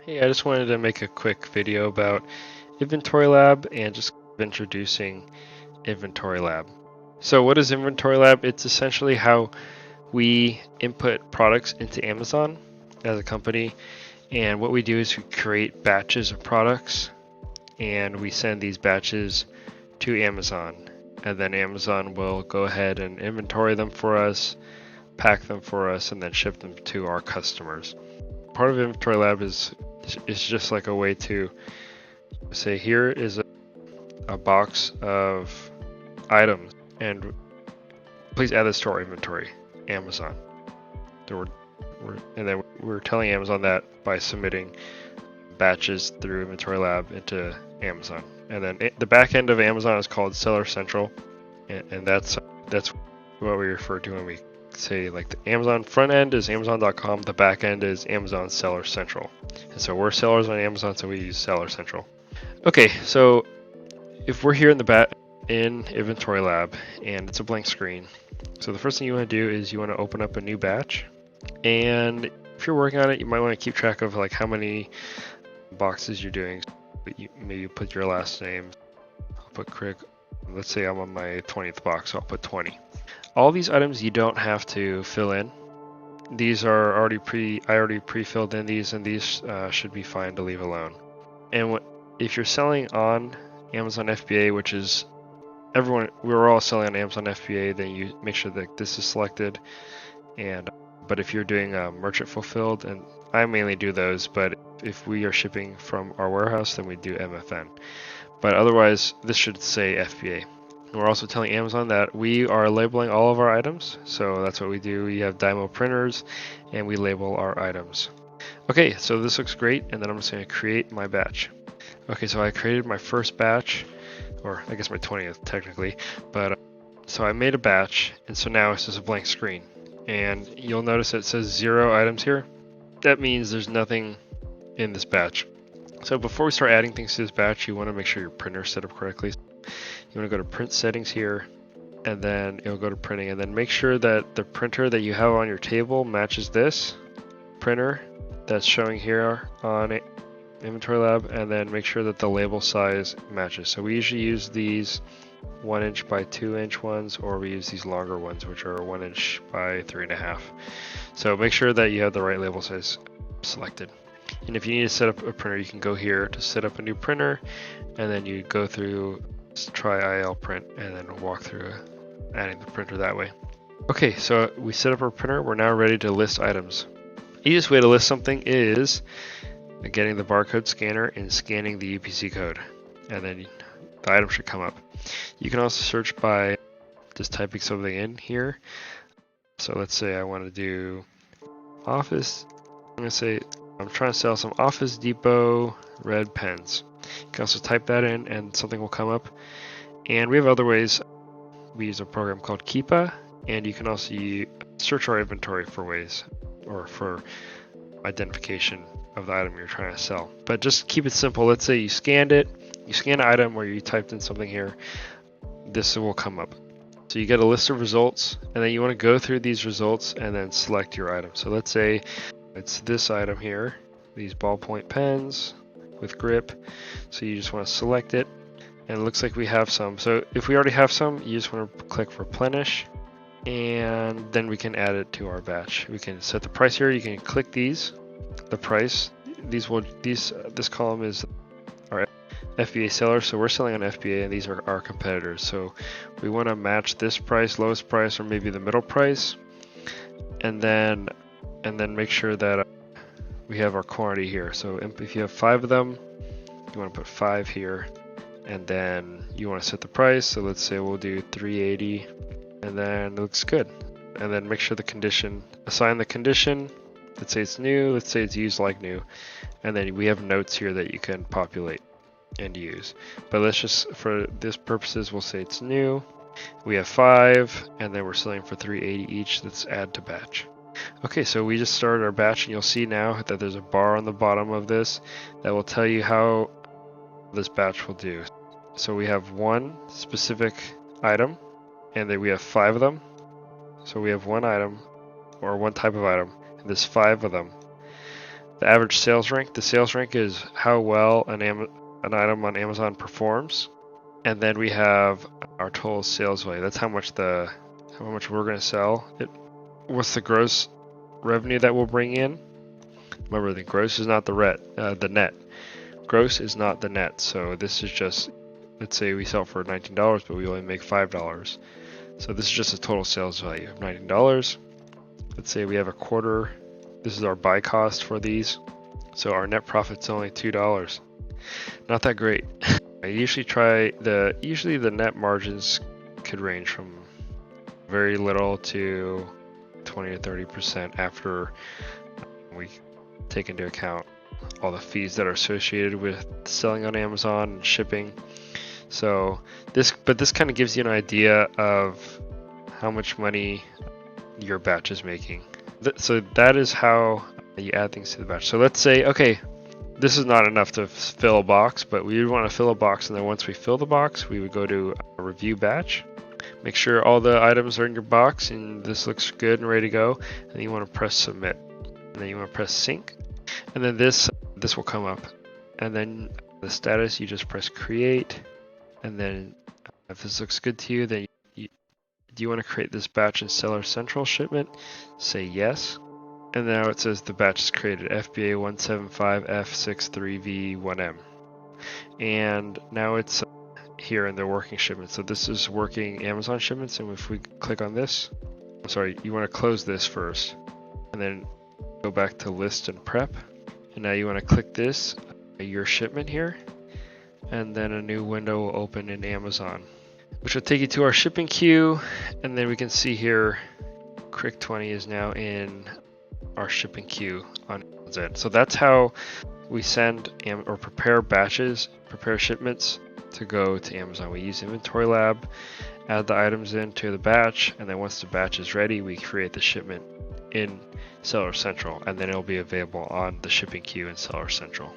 Hey, I just wanted to make a quick video about Inventorylab and just introducing Inventorylab. So what is Inventorylab? It's essentially how we input products into Amazon as a company, and what we do is we create batches of products and we send these batches to Amazon, and then Amazon will go ahead and inventory them for us, pack them for us, and then ship them to our customers. Part of Inventorylab is just like a way to say, here is a box of items, and please add this to our inventory, Amazon. And then we're telling Amazon that by submitting batches through Inventorylab into Amazon. And then the back end of Amazon is called Seller Central, and that's what we refer to when we say, like, the Amazon front end is Amazon.com, the back end is Amazon Seller Central. And so we're sellers on Amazon, so we use Seller Central. Okay, so if we're here in Inventorylab and it's a blank screen, so the first thing you want to do is you want to open up a new batch, and if you're working on it, you might want to keep track of like how many boxes you're doing. Maybe you put your last name. I'll put Crick. Let's say I'm on my 20th box, so I'll put 20. All these items you don't have to fill in. These are already I already pre-filled in these, and these should be fine to leave alone. And if you're selling on Amazon FBA, which is we're all selling on Amazon FBA, then you make sure that this is selected. But if you're doing merchant fulfilled, and I mainly do those, but if we are shipping from our warehouse, then we do MFN. But otherwise, this should say FBA. We're also telling Amazon that we are labeling all of our items, so that's what we do. We have Dymo printers, and we label our items. Okay, so this looks great, and then I'm just going to create my batch. Okay, so I created my first batch, or I guess my 20th technically, but so I made a batch, and so now it's just a blank screen. And you'll notice it says 0 items here. That means there's nothing in this batch. So before we start adding things to this batch, you want to make sure your printer is set up correctly. You want to go to print settings here, and then you'll go to printing, and then make sure that the printer that you have on your table matches this printer that's showing here on Inventorylab, and then make sure that the label size matches. So we usually use these 1 inch by 2 inch ones, or we use these longer ones, which are 1 inch by 3.5. So make sure that you have the right label size selected. And if you need to set up a printer, you can go here to set up a new printer, and then you go through try IL print, and then walk through adding the printer that way. Okay, so we set up our printer. We're now ready to list items. Easiest way to list something is getting the barcode scanner and scanning the UPC code, and then the item should come up. You can also search by just typing something in here. So let's say I want to do office. I'm going to say I'm trying to sell some Office Depot red pens. You can also type that in and something will come up. And we have other ways. We use a program called Keepa, and you can also search our inventory for ways, or for identification of the item you're trying to sell. But just keep it simple. Let's say you scanned it, you scan an item where you typed in something here, this will come up. So you get a list of results, and then you want to go through these results and then select your item. So let's say it's this item here, these ballpoint pens with grip. So you just want to select it, and it looks like we have some. So if we already have some, you just want to click replenish, and then we can add it to our batch. We can set the price here. You can click these, the price. This column is our FBA seller, so we're selling on FBA, and these are our competitors. So we want to match this price, lowest price, or maybe the middle price, and then make sure that we have our quantity here. So if you have 5 of them, you want to put 5 here, and then you want to set the price. So let's say we'll do 380, and then it looks good. And then make sure the condition, assign the condition. Let's say it's new, let's say it's used like new, and then we have notes here that you can populate and use. But let's just, for this purposes, we'll say it's new. We have 5, and then we're selling for 380 each. Let's add to batch. Okay, so we just started our batch, and you'll see now that there's a bar on the bottom of this that will tell you how this batch will do. So we have one specific item, and then we have 5 of them. So we have one item, or one type of item, and there's 5 of them. the average sales rank. The sales rank is how well an item on Amazon performs. And then we have our total sales value. That's how much we're going to sell. What's the gross revenue that we'll bring in? Remember, the gross is not the net. Gross is not the net. So this is just, let's say we sell for $19, but we only make $5. So this is just a total sales value of $19. Let's say we have a quarter. This is our buy cost for these. So our net profit's only $2. Not that great. I usually usually the net margins could range from very little to 20 to 30% after we take into account all the fees that are associated with selling on Amazon and shipping. So this kind of gives you an idea of how much money your batch is making. So that is how you add things to the batch. So let's say, okay, this is not enough to fill a box, but we would want to fill a box, and then once we fill the box, we would go to a review batch. Make sure all the items are in your box and this looks good and ready to go. And then you want to press submit. And then you want to press sync. And then this will come up. And then the status, you just press create. And then if this looks good to you, then do you want to create this batch in Seller Central shipment? Say yes. And now it says the batch is created, FBA 175F63V1M. And now it's here in the working shipment. So this is working Amazon shipments. And if we click on this, I'm sorry, you want to close this first. And then go back to list and prep. And now you want to click this, your shipment here. And then a new window will open in Amazon, which will take you to our shipping queue. And then we can see here, Crick 20 is now in our shipping queue on Amazon. So that's how we send or prepare shipments to go to Amazon. We use Inventorylab, add the items into the batch, and then once the batch is ready, we create the shipment in Seller Central, and then it'll be available on the shipping queue in Seller Central.